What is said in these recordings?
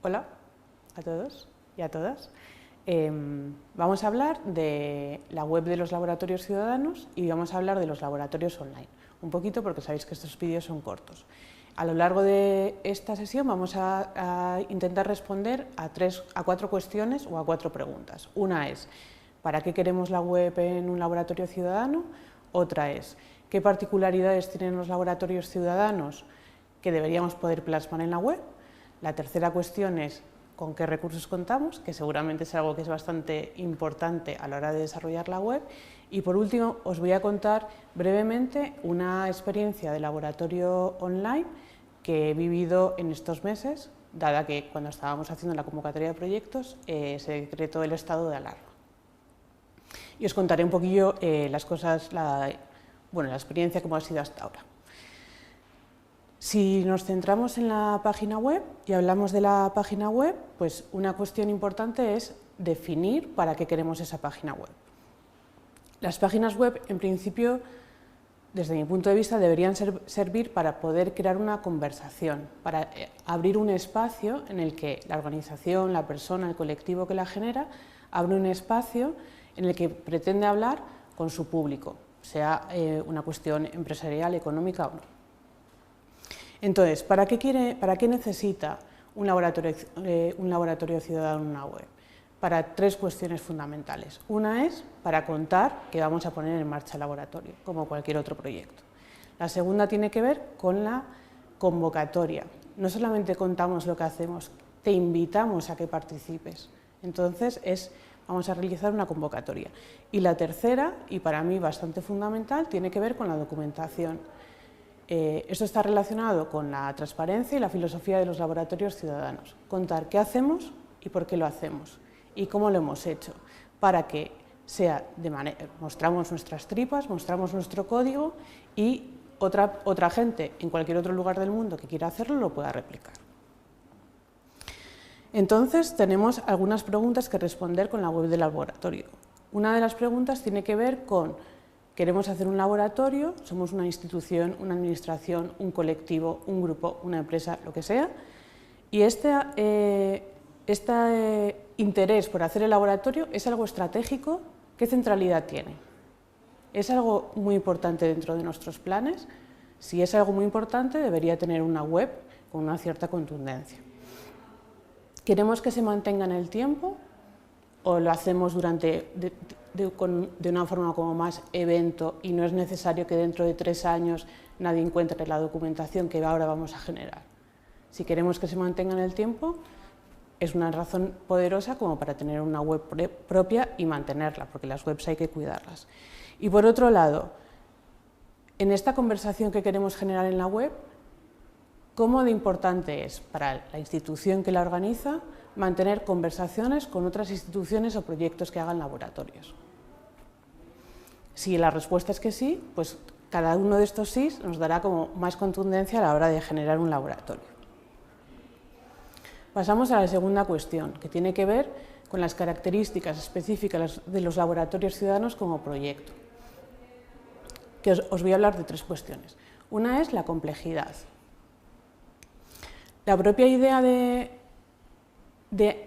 Hola a todos y a todas. Vamos a hablar de la web de los laboratorios ciudadanos y vamos a hablar de los laboratorios online. Un poquito porque sabéis que estos vídeos son cortos. A lo largo de esta sesión vamos a intentar responder a 4 cuestiones o a 4 preguntas. Una es, ¿para qué queremos la web en un laboratorio ciudadano? Otra es, ¿qué particularidades tienen los laboratorios ciudadanos que deberíamos poder plasmar en la web? La tercera cuestión es, ¿con qué recursos contamos? Que seguramente es algo que es bastante importante a la hora de desarrollar la web. Y por último, os voy a contar brevemente una experiencia de laboratorio online que he vivido en estos meses, dada que cuando estábamos haciendo la convocatoria de proyectos se decretó el estado de alarma. Y os contaré un poquillo las cosas, la experiencia como ha sido hasta ahora. Si nos centramos en la página web y hablamos de la página web, pues una cuestión importante es definir para qué queremos esa página web. Las páginas web, en principio, desde mi punto de vista, deberían servir para poder crear una conversación, para abrir un espacio en el que la organización, la persona, el colectivo que la genera, abre un espacio en el que pretende hablar con su público, sea una cuestión empresarial, económica o no. Entonces, ¿para qué necesita un laboratorio ciudadano en una web? Para 3 cuestiones fundamentales. Una es para contar que vamos a poner en marcha el laboratorio, como cualquier otro proyecto. La segunda tiene que ver con la convocatoria. No solamente contamos lo que hacemos, te invitamos a que participes. Entonces, vamos a realizar una convocatoria. Y la tercera, y para mí bastante fundamental, tiene que ver con la documentación. Esto está relacionado con la transparencia y la filosofía de los laboratorios ciudadanos. Contar qué hacemos y por qué lo hacemos y cómo lo hemos hecho, para que mostramos nuestras tripas, mostramos nuestro código y otra gente en cualquier otro lugar del mundo que quiera hacerlo lo pueda replicar. Entonces tenemos algunas preguntas que responder con la web del laboratorio. Una de las preguntas tiene que ver con: queremos hacer un laboratorio, somos una institución, una administración, un colectivo, un grupo, una empresa, lo que sea, y este interés por hacer el laboratorio es algo estratégico. ¿Qué centralidad tiene? ¿Es algo muy importante dentro de nuestros planes? Si es algo muy importante, debería tener una web con una cierta contundencia. ¿Queremos que se mantenga en el tiempo o lo hacemos de una forma como más evento y no es necesario que dentro de 3 años nadie encuentre la documentación que ahora vamos a generar? Si queremos que se mantenga en el tiempo, es una razón poderosa como para tener una web propia y mantenerla, porque las webs hay que cuidarlas. Y por otro lado, en esta conversación que queremos generar en la web, ¿cómo de importante es para la institución que la organiza mantener conversaciones con otras instituciones o proyectos que hagan laboratorios? Si la respuesta es que sí, pues cada uno de estos sí nos dará como más contundencia a la hora de generar un laboratorio. Pasamos a la segunda cuestión, que tiene que ver con las características específicas de los laboratorios ciudadanos como proyecto. Que os voy a hablar de 3 cuestiones. Una es la complejidad. La propia idea de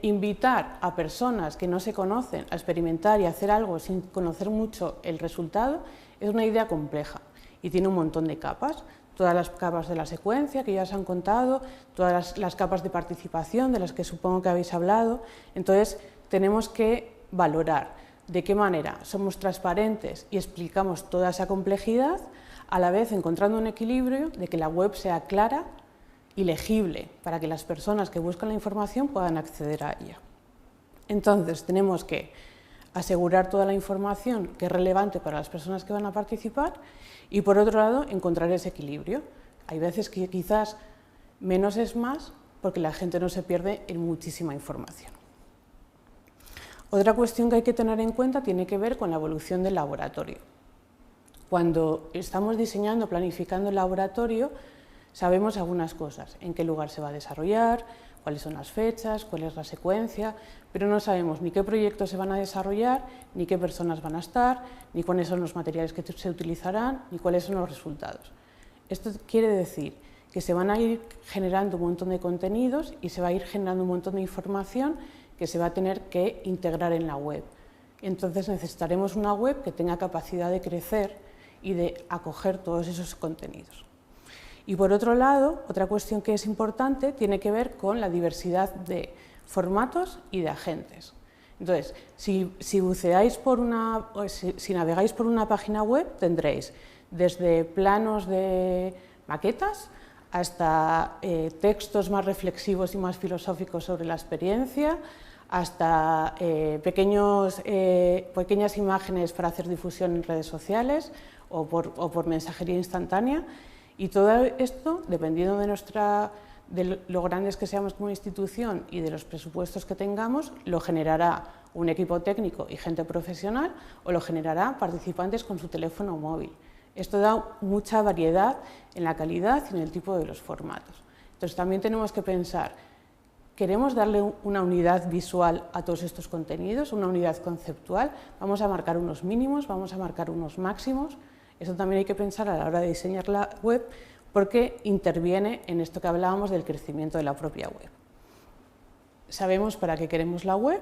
invitar a personas que no se conocen a experimentar y hacer algo sin conocer mucho el resultado es una idea compleja y tiene un montón de capas. Todas las capas de la secuencia que ya os han contado, todas las capas de participación de las que supongo que habéis hablado. Entonces tenemos que valorar de qué manera somos transparentes y explicamos toda esa complejidad, a la vez encontrando un equilibrio de que la web sea clara y legible para que las personas que buscan la información puedan acceder a ella. Entonces tenemos que asegurar toda la información que es relevante para las personas que van a participar y, por otro lado, encontrar ese equilibrio. Hay veces que quizás menos es más porque la gente no se pierde en muchísima información. Otra cuestión que hay que tener en cuenta tiene que ver con la evolución del laboratorio. Cuando estamos diseñando, planificando el laboratorio, sabemos algunas cosas: en qué lugar se va a desarrollar, cuáles son las fechas, cuál es la secuencia, pero no sabemos ni qué proyectos se van a desarrollar, ni qué personas van a estar, ni cuáles son los materiales que se utilizarán, ni cuáles son los resultados. Esto quiere decir que se van a ir generando un montón de contenidos y se va a ir generando un montón de información que se va a tener que integrar en la web. Entonces necesitaremos una web que tenga capacidad de crecer y de acoger todos esos contenidos. Y por otro lado, otra cuestión que es importante tiene que ver con la diversidad de formatos y de agentes. Entonces, si navegáis por una página web, tendréis desde planos de maquetas hasta textos más reflexivos y más filosóficos sobre la experiencia, hasta pequeñas imágenes para hacer difusión en redes sociales o por mensajería instantánea. Y todo esto, dependiendo de lo grandes que seamos como institución y de los presupuestos que tengamos, lo generará un equipo técnico y gente profesional o lo generará participantes con su teléfono móvil. Esto da mucha variedad en la calidad y en el tipo de los formatos. Entonces también tenemos que pensar, ¿queremos darle una unidad visual a todos estos contenidos, una unidad conceptual? ¿Vamos a marcar unos mínimos, vamos a marcar unos máximos? Eso también hay que pensar a la hora de diseñar la web, porque interviene en esto que hablábamos del crecimiento de la propia web. Sabemos para qué queremos la web,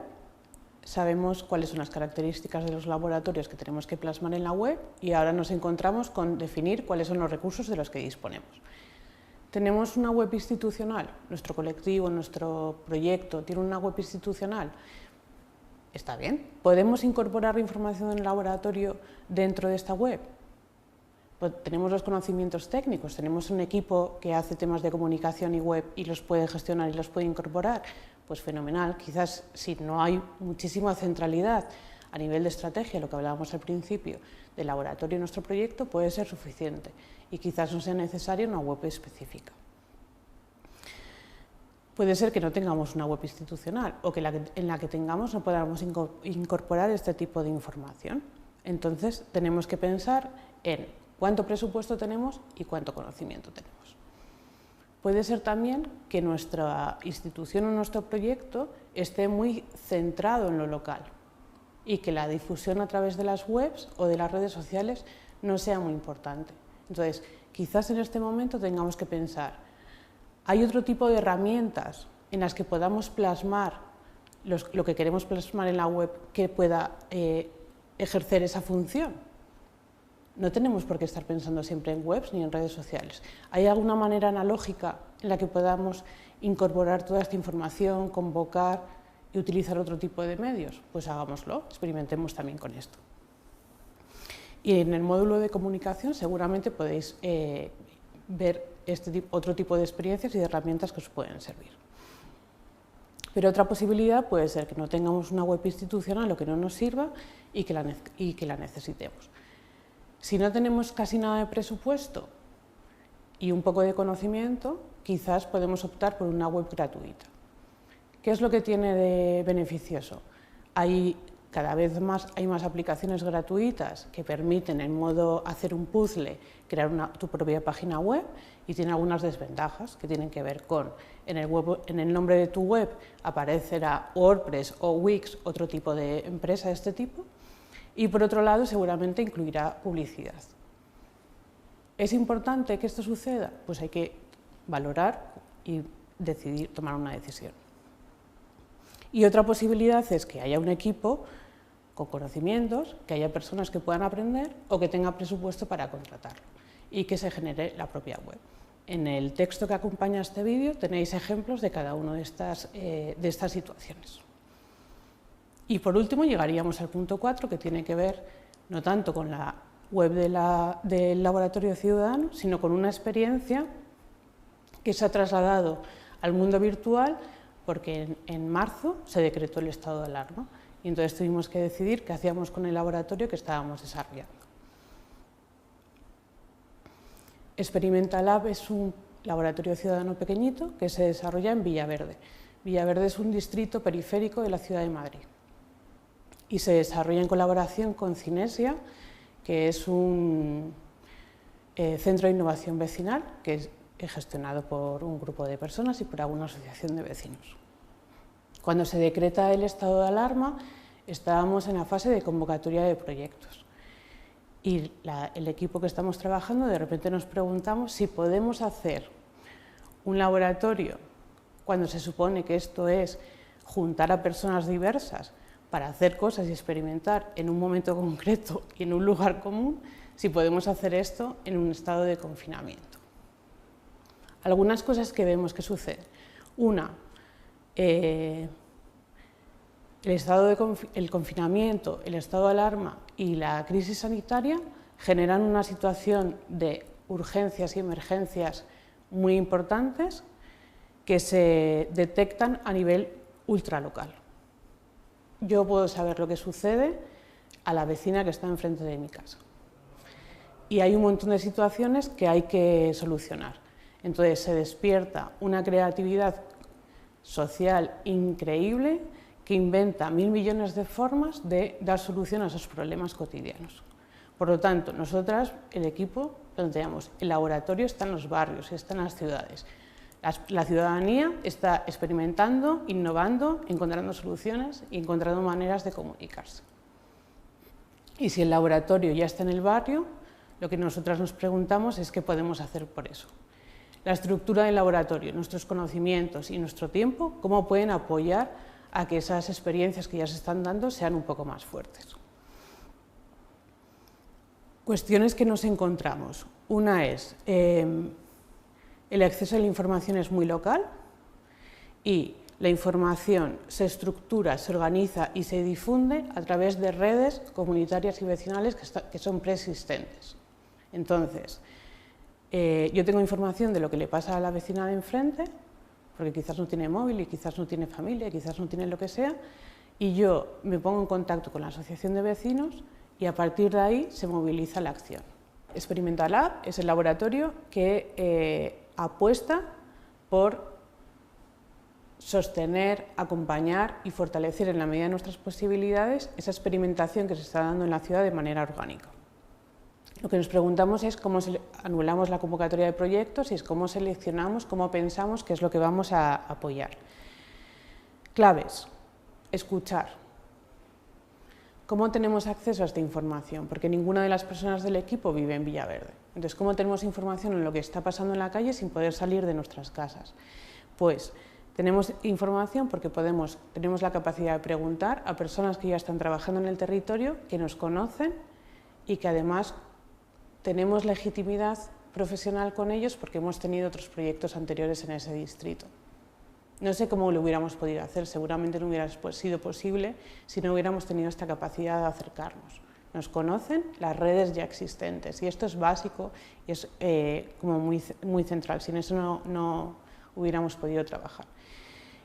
sabemos cuáles son las características de los laboratorios que tenemos que plasmar en la web y ahora nos encontramos con definir cuáles son los recursos de los que disponemos. Tenemos una web institucional, nuestro colectivo, nuestro proyecto tiene una web institucional. Está bien, ¿podemos incorporar la información del laboratorio dentro de esta web? Pues tenemos los conocimientos técnicos, tenemos un equipo que hace temas de comunicación y web y los puede gestionar y los puede incorporar, pues fenomenal. Quizás si no hay muchísima centralidad a nivel de estrategia, lo que hablábamos al principio, del laboratorio en nuestro proyecto, puede ser suficiente y quizás no sea necesaria una web específica. Puede ser que no tengamos una web institucional o que en la que tengamos no podamos incorporar este tipo de información. Entonces tenemos que pensar en cuánto presupuesto tenemos y cuánto conocimiento tenemos. Puede ser también que nuestra institución o nuestro proyecto esté muy centrado en lo local y que la difusión a través de las webs o de las redes sociales no sea muy importante. Entonces, quizás en este momento tengamos que pensar, ¿hay otro tipo de herramientas en las que podamos plasmar lo que queremos plasmar en la web que pueda ejercer esa función? No tenemos por qué estar pensando siempre en webs ni en redes sociales. ¿Hay alguna manera analógica en la que podamos incorporar toda esta información, convocar y utilizar otro tipo de medios? Pues hagámoslo, experimentemos también con esto. Y en el módulo de comunicación seguramente podéis ver otro tipo de experiencias y de herramientas que os pueden servir. Pero otra posibilidad puede ser que no tengamos una web institucional o que no nos sirva y que la necesitemos. Si no tenemos casi nada de presupuesto y un poco de conocimiento, quizás podemos optar por una web gratuita. ¿Qué es lo que tiene de beneficioso? Cada vez más hay más aplicaciones gratuitas que permiten en modo hacer un puzzle, crear tu propia página web y tiene algunas desventajas que tienen que ver con en el nombre de tu web aparecerá WordPress o Wix, otro tipo de empresa de este tipo. Y por otro lado, seguramente incluirá publicidad. ¿Es importante que esto suceda? Pues hay que valorar y tomar una decisión. Y otra posibilidad es que haya un equipo con conocimientos, que haya personas que puedan aprender o que tenga presupuesto para contratarlo y que se genere la propia web. En el texto que acompaña a este vídeo tenéis ejemplos de cada una de estas situaciones. Y por último llegaríamos al punto 4, que tiene que ver no tanto con la web del Laboratorio Ciudadano, sino con una experiencia que se ha trasladado al mundo virtual porque en marzo se decretó el estado de alarma y entonces tuvimos que decidir qué hacíamos con el laboratorio que estábamos desarrollando. Experimenta Lab es un laboratorio ciudadano pequeñito que se desarrolla en Villaverde. Villaverde es un distrito periférico de la ciudad de Madrid y se desarrolla en colaboración con Cinesia, que es un centro de innovación vecinal que es gestionado por un grupo de personas y por alguna asociación de vecinos. Cuando se decreta el estado de alarma, estábamos en la fase de convocatoria de proyectos y el equipo que estamos trabajando de repente nos preguntamos si podemos hacer un laboratorio, cuando se supone que esto es juntar a personas diversas para hacer cosas y experimentar en un momento concreto y en un lugar común, si podemos hacer esto en un estado de confinamiento? Algunas cosas que vemos que suceden. Una, el confinamiento, el estado de alarma y la crisis sanitaria generan una situación de urgencias y emergencias muy importantes que se detectan a nivel ultralocal. Yo puedo saber lo que sucede a la vecina que está enfrente de mi casa. Y hay un montón de situaciones que hay que solucionar. Entonces se despierta una creatividad social increíble que inventa 1000 millones de formas de dar solución a esos problemas cotidianos. Por lo tanto, nosotras, el equipo, planteamos, el laboratorio está en los barrios, está en las ciudades. La ciudadanía está experimentando, innovando, encontrando soluciones y encontrando maneras de comunicarse. Y si el laboratorio ya está en el barrio, lo que nosotras nos preguntamos es qué podemos hacer por eso. La estructura del laboratorio, nuestros conocimientos y nuestro tiempo, cómo pueden apoyar a que esas experiencias que ya se están dando sean un poco más fuertes. Cuestiones que nos encontramos. Una es, el acceso a la información es muy local y la información se estructura, se organiza y se difunde a través de redes comunitarias y vecinales que son preexistentes. Entonces, yo tengo información de lo que le pasa a la vecina de enfrente, porque quizás no tiene móvil y quizás no tiene familia, quizás no tiene lo que sea, y yo me pongo en contacto con la asociación de vecinos y a partir de ahí se moviliza la acción. Experimental Lab es el laboratorio que apuesta por sostener, acompañar y fortalecer en la medida de nuestras posibilidades esa experimentación que se está dando en la ciudad de manera orgánica. Lo que nos preguntamos es cómo anulamos la convocatoria de proyectos y es cómo seleccionamos, cómo pensamos qué es lo que vamos a apoyar. Claves, escuchar. ¿Cómo tenemos acceso a esta información? Porque ninguna de las personas del equipo vive en Villaverde. Entonces, ¿cómo tenemos información en lo que está pasando en la calle sin poder salir de nuestras casas? Pues tenemos información porque tenemos la capacidad de preguntar a personas que ya están trabajando en el territorio, que nos conocen y que además tenemos legitimidad profesional con ellos porque hemos tenido otros proyectos anteriores en ese distrito. No sé cómo lo hubiéramos podido hacer, seguramente no hubiera sido posible si no hubiéramos tenido esta capacidad de acercarnos. Nos conocen las redes ya existentes y esto es básico y es como muy central, sin eso no hubiéramos podido trabajar.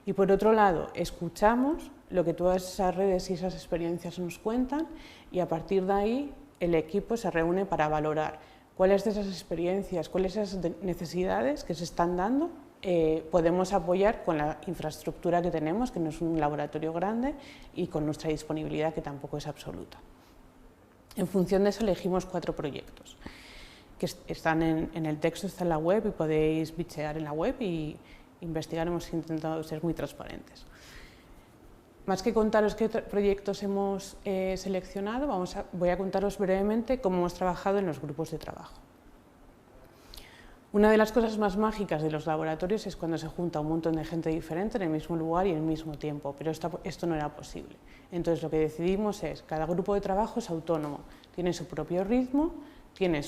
Y por otro lado, escuchamos lo que todas esas redes y esas experiencias nos cuentan y a partir de ahí el equipo se reúne para valorar cuáles de esas experiencias, cuáles de esas necesidades que se están dando podemos apoyar con la infraestructura que tenemos, que no es un laboratorio grande, y con nuestra disponibilidad, que tampoco es absoluta. En función de eso elegimos 4 proyectos, que están en el texto, está en la web y podéis bichear en la web y investigar, hemos intentado ser muy transparentes. Más que contaros qué proyectos hemos seleccionado, voy a contaros brevemente cómo hemos trabajado en los grupos de trabajo. Una de las cosas más mágicas de los laboratorios es cuando se junta un montón de gente diferente en el mismo lugar y en el mismo tiempo, pero esto no era posible. Entonces lo que decidimos es, cada grupo de trabajo es autónomo, tiene su propio ritmo, tiene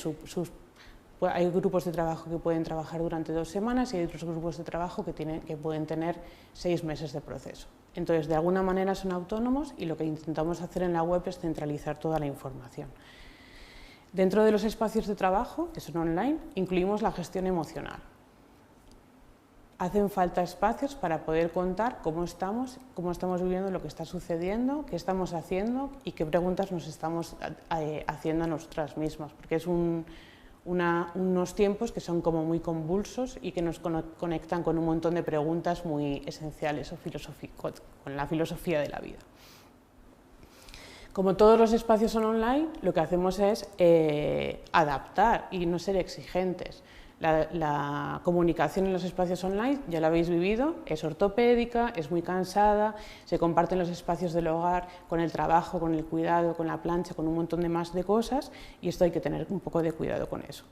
hay grupos de trabajo que pueden trabajar durante 2 semanas y hay otros grupos de trabajo que pueden tener 6 meses de proceso. Entonces, de alguna manera son autónomos y lo que intentamos hacer en la web es centralizar toda la información. Dentro de los espacios de trabajo, que son online, incluimos la gestión emocional. Hacen falta espacios para poder contar cómo estamos viviendo lo que está sucediendo, qué estamos haciendo y qué preguntas nos estamos haciendo a nosotras mismas, porque es unos tiempos que son como muy convulsos y que nos conectan con un montón de preguntas muy esenciales o con la filosofía de la vida. Como todos los espacios son online, lo que hacemos es adaptar y no ser exigentes. La comunicación en los espacios online, ya la habéis vivido, es ortopédica, es muy cansada, se comparten los espacios del hogar con el trabajo, con el cuidado, con la plancha, con un montón de más de cosas y esto hay que tener un poco de cuidado con eso.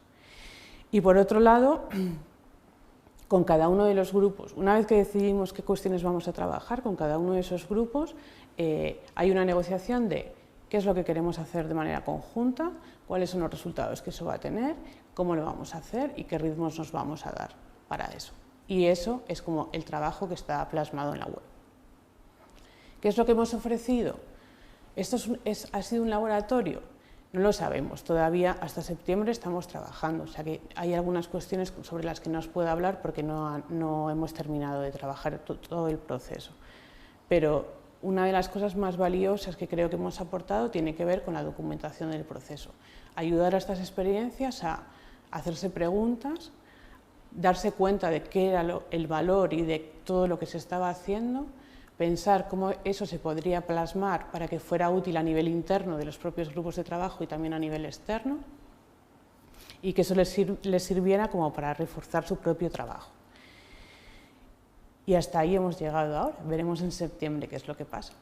Y por otro lado, con cada uno de los grupos. Una vez que decidimos qué cuestiones vamos a trabajar con cada uno de esos grupos, hay una negociación de qué es lo que queremos hacer de manera conjunta, cuáles son los resultados que eso va a tener, cómo lo vamos a hacer y qué ritmos nos vamos a dar para eso. Y eso es como el trabajo que está plasmado en la web. ¿Qué es lo que hemos ofrecido? ¿Esto ha sido un laboratorio? No lo sabemos, todavía hasta septiembre estamos trabajando, o sea que hay algunas cuestiones sobre las que no os puedo hablar porque no hemos terminado de trabajar todo el proceso. Pero una de las cosas más valiosas que creo que hemos aportado tiene que ver con la documentación del proceso. Ayudar a estas experiencias a hacerse preguntas, darse cuenta de qué era el valor y de todo lo que se estaba haciendo, pensar cómo eso se podría plasmar para que fuera útil a nivel interno de los propios grupos de trabajo y también a nivel externo, y que eso les sirviera como para reforzar su propio trabajo. Y hasta ahí hemos llegado ahora, veremos en septiembre qué es lo que pasa.